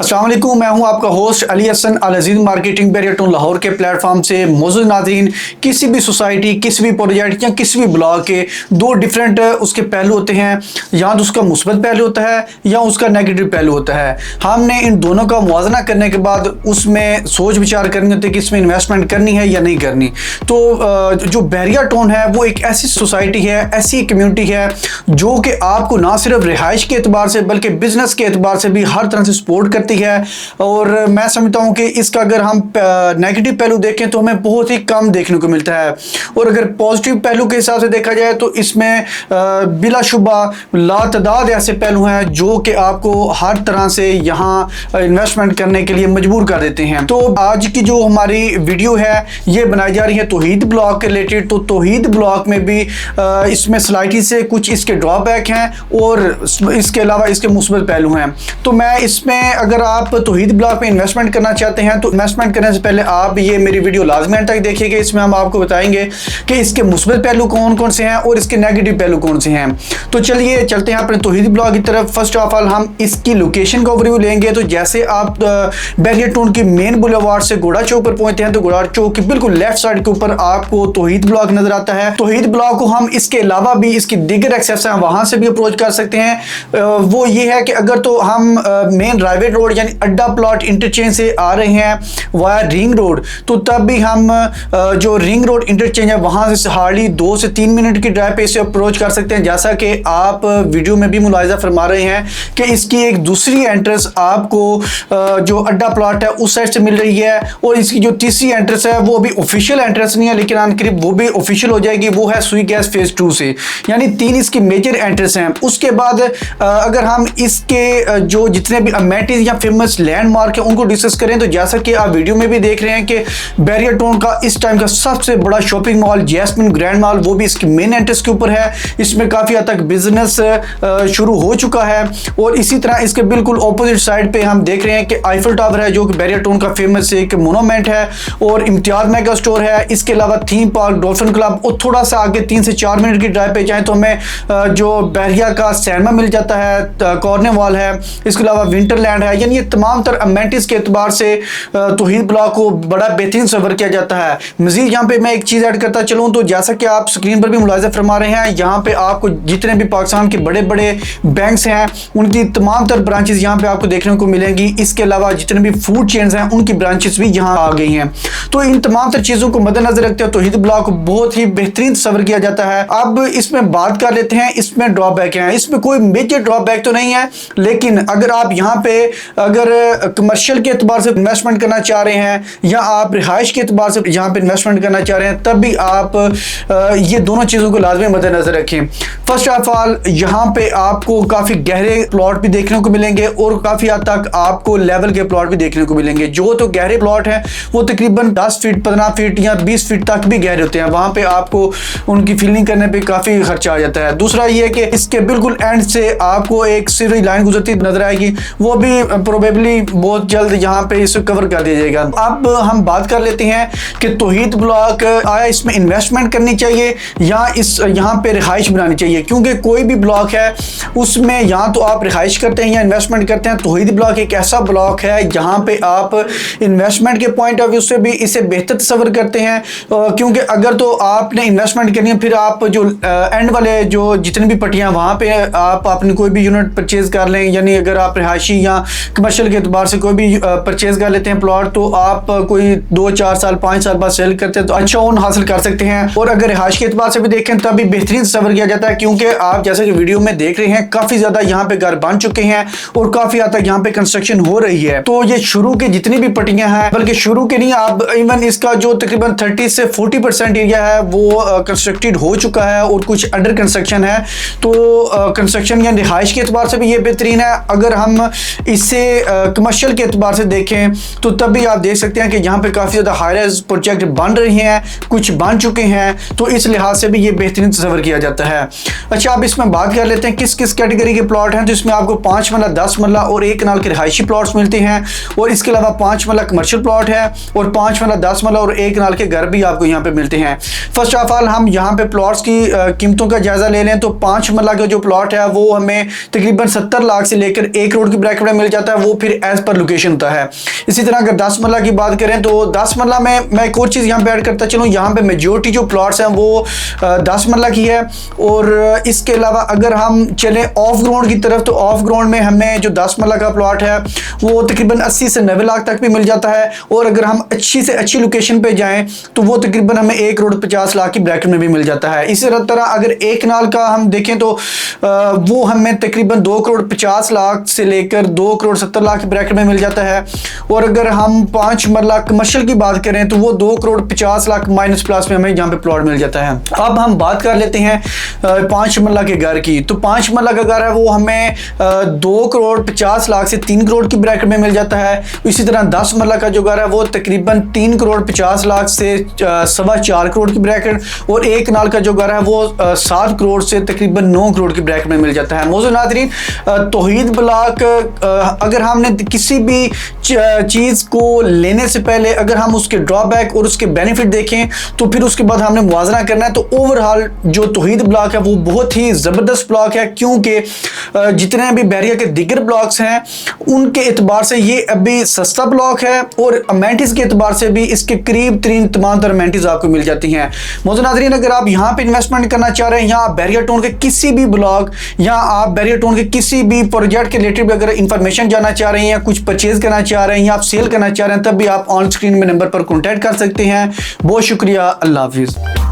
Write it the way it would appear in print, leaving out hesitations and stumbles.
अस्सलाम वालेकुम, मैं हूं आपका host Ali Hasan Al Aziz marketing barrier to Lahore के प्लेटफॉर्म से। मौजूद नाज़रीन, किसी भी सोसाइटी, किसी भी प्रोजेक्ट या किसी भी ब्लॉक के दो डिफरेंट उसके पहलू होते हैं। या तो उसका मुस्बत पहलू होता है या उसका नेगेटिव पहलू होता है। हमने इन दोनों का मुआवजा करने के बाद उसमें सोच विचार करनी होती है कि इसमें इन्वेस्टमेंट करनी है या नहीं करनी। तो जो बैरियर टाउन है वो एक ऐसी सोसाइटी है, ऐसी कम्यूनिटी है जो कि आपको ना सिर्फ रिहाइश के एतबार से बल्कि बिजनेस के एतबार से भी हर तरह से सपोर्ट करती है। और मैं समझता हूं कि इसका अगर हम नेगेटिव पहलू देखें तो हमें बहुत ही कम देखने को मिलता है, और अगर पॉजिटिव पहलू के हिसाब से देखा जाए तो इसमें बिलाशुबा लातदाद ऐसे पहलू हैं जो कि आपको हर तरह से यहाँ इन्वेस्टमेंट करने के लिए मजबूर कर देते हैं। तो आज की जो हमारी वीडियो है ये बनाई जा रही है तौहीद ब्लॉक के रिलेटेड। तो तौहीद ब्लॉक में भी इसमें स्लाइटली से कुछ इसके ड्रॉबैक हैं और इसके अलावा इसके मुस्बत पहलू हैं। तो मैं इसमें अगर आप तौहीद ब्लॉक में इन्वेस्टमेंट करना चाहते हैं तो इन्वेस्टमेंट करने से पहले आप ये मेरी वीडियो लाजमी अंत तक देखिएगा। इसमें हम आपको बताएंगे कि इसके मुस्बत पहलू कौन कौन से हैं और इसके नेगेटिव पहलू कौन से हैं। तो चलिए चलते हैं अपने तौहीद ब्लॉक की तरफ। फर्स्ट ऑफ ऑल हम इसकी लोकेशन का ओवरव्यू लेंगे। तो जैसे आप बैरियर टाउन की मेन बुलेवार्ड से घोड़ा चौक पर पहुंचते हैं तो घोड़ा चौक की बिल्कुल लेफ्ट साइड के ऊपर आपको तौहीद ब्लॉक नजर आता है। तौहीद ब्लॉक को हम इसके अलावा भी इसकी दीगर एक्सेस हैं वहां से भी अप्रोच कर सकते हैं। वो ये है कि अगर तो हम मेन राइवे रोड यानी अड्डा प्लॉट इंटरचेंज से आ रहे हैं वाया रिंग रोड, तो तब भी हम जो रिंग रोड इंटरचेंज है वहां से हार्डली 2 से 3 मिनट की ड्राइव पे इसे अप्रोच कर सकते हैं। जैसा कि आप वीडियो में भी मुलाहिजा फरमा रहे हैं कि इसकी एक दूसरी एंट्रेंस आपको जो अड्डा प्लॉट है उस साइड से मिल रही है, और इसकी जो तीसरी एंट्रेंस है वो अभी ऑफिशियल एंट्रेंस नहीं है लेकिन आन करीब वो भी ऑफिशियल हो जाएगी। वो है सुई गैस फेज 2 से, यानी 3 इसकी मेजर एंट्रेंस हैं। उसके बाद अगर हम इसके जो जितने भी अमेनिटीज या फेमस लैंडमार्क है उनको डिस्कस करें तो जैसा कि आप वीडियो में भी देख रहे हैं कि बैरियर टाउन का इस टाइम का सबसे बड़ा shopping mall Jasmine Grand Mall वो भी इसकी मेन एंट्रेंस के ऊपर है। इसमें काफ़ी हद तक बिजनेस शुरू हो चुका है। और इसी तरह इसके बिल्कुल ऑपोजिट साइड पे हम देख रहे हैं कि आईफल टावर है जो कि बैरियर टाउन का फेमस एक मोनूमेंट है, और इम्तियाज मेगा स्टोर है। इसके अलावा थीम पार्क, डॉल्फिन क्लब, और थोड़ा सा आगे 3 से 4 मिनट की ड्राइव पे जाएं तो हमें जो बैरिया का सिनेमा मिल जाता है, कॉर्निवॉल है, इसके अलावा विंटरलैंड है। यानी ये तमाम तर अमेनिटीज के एतबार से तौहीद ब्लॉक को बड़ा बेहतरीन सफर किया जाता है। मजीद यहाँ पे मैं एक चीज़ ऐड करता चलूँ तो जैसा कि आप स्क्रीन पर भी मुलाहिजा फरमा रहे हैं, यहाँ पे आपको जितने भी पाकिस्तान के बड़े बड़े बैंक्स हैं उनकी तमाम तर ब्रांचेस यहाँ पे आपको देखने को मिलेंगी। इसके अलावा जितने भी फूड चेन्स हैं उनकी ब्रांचेस भी यहाँ आ गई हैं। तो इन तमाम तर चीज़ों को मद्देनजर रखते हुए तौहीद ब्लॉक को बहुत ही बेहतरीन सफर किया जाता है। अब इसमें बात कर लेते हैं इसमें ड्रॉबैक हैं। इसमें कोई मेजर ड्रॉबैक तो नहीं है, लेकिन अगर आप यहाँ पे अगर कमर्शियल के एतबार से इन्वेस्टमेंट करना चाह रहे हैं या आप रिहाइश के एतबार से यहाँ पे इन्वेस्टमेंट करना चाह रहे हैं तब भी आप ये दोनों चीज़ों को लाजमी मद्देनजर रखें। फर्स्ट ऑफ ऑल यहाँ पे आपको काफ़ी गहरे प्लॉट भी देखने को मिलेंगे और काफ़ी हद तक आपको लेवल के प्लॉट भी देखने को मिलेंगे। जो तो गहरे प्लॉट हैं वो तकरीबन 10 फीट 15 फीट या 20 फीट तक भी गहरे होते हैं। वहाँ पे आपको उनकी फीलिंग करने पे काफ़ी खर्चा आ जाता है। दूसरा ये कि इसके बिल्कुल एंड से आपको एक सीधी लाइन गुजरती नजर आएगी, वो भी प्रोबेबली बहुत जल्द यहाँ पे इसे कवर कर दिया जाएगा। अब हम बात कर लेते हैं कि तौहीद ब्लॉक आया इसमें इन्वेस्टमेंट करनी चाहिए या इस यहाँ पे रिहाइश बनानी चाहिए, क्योंकि कोई भी ब्लॉक है उसमें यहाँ तो आप रिहाइश करते हैं या इन्वेस्टमेंट करते हैं। तौहीद ब्लॉक एक ऐसा ब्लॉक है जहाँ पे आप इन्वेस्टमेंट के पॉइंट ऑफ व्यू से भी इसे बेहतर तस्वर करते हैं, क्योंकि अगर तो आपने इन्वेस्टमेंट करनी है फिर आप जो एंड वाले जो जितनी भी पट्टियाँ वहाँ पे आप अपनी कोई भी यूनिट परचेज कर लें, यानी अगर आप रिहायशी या कमर्शियल के एतबार से कोई भी परचेज कर लेते हैं प्लॉट तो आप कोई 2-4 साल 5 साल बाद सेल करते हैं तो अच्छा ओन हासिल कर सकते हैं। और अगर रिहाइश के एतबार से भी देखें तब भी बेहतरीन सफर किया जाता है, क्योंकि आप जैसे कि वीडियो में देख रहे हैं काफ़ी ज़्यादा यहाँ पे घर बन चुके हैं और काफ़ी हद तक यहाँ पे कंस्ट्रक्शन हो रही है। तो ये शुरू की जितनी भी पट्टियाँ हैं, बल्कि शुरू के नहीं, आप इवन इसका जो तकरीबन 30 से 40% एरिया है वो कंस्ट्रक्टेड हो चुका है और कुछ अंडर कंस्ट्रक्शन है। तो कंस्ट्रक्शन या रिहाइश के एतबार से भी ये बेहतरीन है। अगर हम इसे कमर्शियल के एतबार से देखें तो तब भी आप देख सकते हैं कि यहाँ पे काफ़ी ज़्यादा हाई राइज प्रोजेक्ट बन रहे हैं, कुछ बन चुके हैं, तो इस लिहाज से भी ये बेहतरीन तस्वर किया जाता है। अच्छा, अब इसमें बात कर लेते हैं किस किस कैटेगरी के प्लॉट हैं। तो इसमें आपको 5 मरला, 10 मरला और 1 कनाल के रिहायशी प्लॉट्स मिलते हैं, और इसके अलावा 5 मरला कमर्शियल प्लॉट है और 5 मरला, 10 मरला और 1 कनाल के घर भी आपको यहाँ पे मिलते हैं। फर्स्ट ऑफ ऑल हम यहाँ पे प्लॉट्स की कीमतों का जायजा ले लें तो 5 मरला का जो प्लॉट है वो हमें तकरीबन 70 लाख से लेकर 1 करोड़ की ब्रैकेट में मिल जाता जाता है वो फिर एज पर लोकेशन होता है। इसी तरह अगर 10 मरला की बात करें तो 10 मरला में मैं एक और चीज़ यहाँ पे ऐड करता चलूँ, यहाँ पे मेजोरिटी जो प्लॉट्स हैं वो 10 मरला की है। और इसके अलावा अगर हम चलें ऑफ ग्राउंड की तरफ तो ऑफ ग्राउंड में हमें जो 10 मरला का प्लॉट है वो तकरीबन 80 से 90 लाख तक भी मिल जाता है। और अगर हम अच्छी से अच्छी लोकेशन पे जाएं तो वो तकरीबन हमें 1 करोड़ 50 लाख की ब्रैकेट में भी मिल जाता है। इसी तरह अगर एक कनाल का हम देखें तो वो हमें तकरीबन 2 करोड़ 50 लाख से लेकर 2 करोड़ 70 लाख की ब्रैकेट में मिल जाता है। और अगर हम 5 मरला कमर्शियल की बात करें तो वो 2 करोड़ 50 लाख माइनस प्लस में हमें यहाँ पे प्लॉट मिल जाता है। अब हम बात कर लेते हैं 5 मरला के घर की। तो 5 मरला का घर है वो हमें 2 करोड़ 50 लाख से 3 करोड़ की ब्रैकेट में मिल जाता है। इसी तरह 10 मरला का जो घर है वो तकरीबन 3 करोड़ 50 लाख से 4.25 करोड़ की ब्रैकेट, और एक कनाल का जो घर है वो 7 करोड़ से तकरीबन 9 करोड़ की ब्रैकेट में मिल जाता है। मौजूद नाज़रीन, तौहीद ब्लॉक अगर हमने किसी भी चीज़ को लेने से पहले अगर हम उसके ड्रॉबैक और उसके बेनिफिट देखें तो फिर उसके बाद हमने मुवाजना करना है। तो ओवरऑल जो तौहीद ब्लॉक है वो बहुत ही ज़बरदस्त ब्लॉक है, क्योंकि जितने भी बहरिया के दीगर ब्लॉक्स हैं उनके एतबार से ये अभी सस्ता ब्लॉक है और अमेनिटीज़ के एतबार से भी इसके करीब तरीन तमाम तर अमेनिटीज़ आपको मिल जाती हैं। मौजूद नाज़रीन, अगर आप यहाँ पे इन्वेस्टमेंट करना चाह रहे हैं या आप बहरिया टाउन के किसी भी ब्लॉक या आप बहरिया टाउन के किसी भी प्रोजेक्ट के रिलेटेड अगर इंफॉर्मेशन जानना चाह रहे हैं या कुछ परचेज करना चाह रहे हैं या आप सेल करना चाह रहे हैं, तब भी आप ऑन स्क्रीन में नंबर पर कॉन्टैक्ट कर सकते हैं। बहुत शुक्रिया, अल्लाह हाफिज़।